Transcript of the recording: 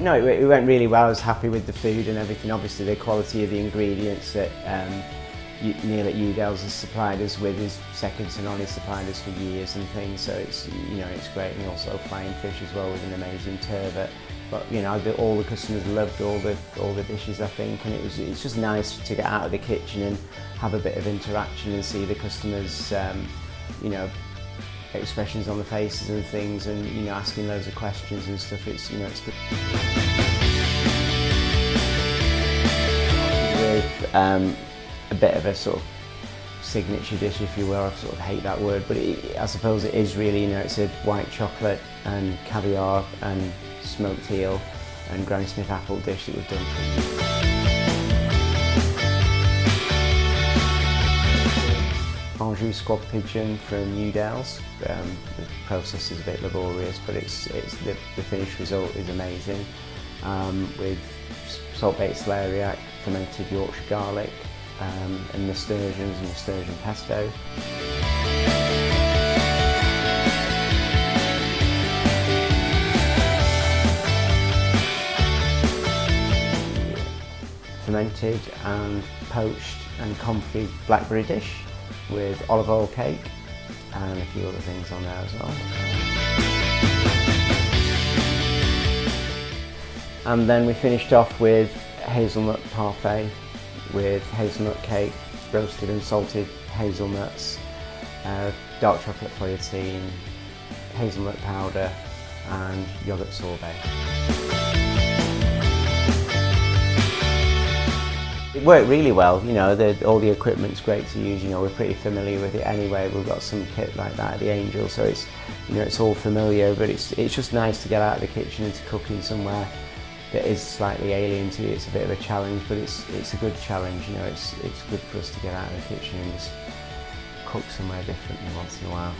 no, it went really well. I was happy with the food and everything. Obviously, the quality of the ingredients that Neil at Udell's has supplied us with is second to none. He's supplied us for years and things, so it's, you know, it's great. And also flying fish as well with an amazing turbot. But you know, all the customers loved all the dishes, I think, and it's just nice to get out of the kitchen and have a bit of interaction and see the customers, you know, expressions on the faces and things, and you know, asking loads of questions and stuff. It's, you know, it's good. With a bit of a sort of signature dish, if you will. I sort of hate that word, but I suppose it is really, you know, it's a white chocolate and caviar and smoked eel and Granny Smith apple dish that we've done for you. Anjou squab pigeon from Udell's. The process is a bit laborious, but the finished result is amazing. With salt-baked celeriac, fermented Yorkshire garlic, and nasturtiums and nasturtium pesto. Fermented and poached and comfy blackberry dish with olive oil cake and a few other things on there as well. And then we finished off with hazelnut parfait with hazelnut cake, roasted and salted hazelnuts, dark chocolate feuilletine, hazelnut powder and yoghurt sorbet. It worked really well, you know, all the equipment's great to use, you know, we're pretty familiar with it anyway. We've got some kit like that at the Angel, so it's, you know, it's all familiar, but it's just nice to get out of the kitchen and to cook in somewhere that is slightly alien to you. It's a bit of a challenge, but it's a good challenge, you know, it's good for us to get out of the kitchen and just cook somewhere different once in a while.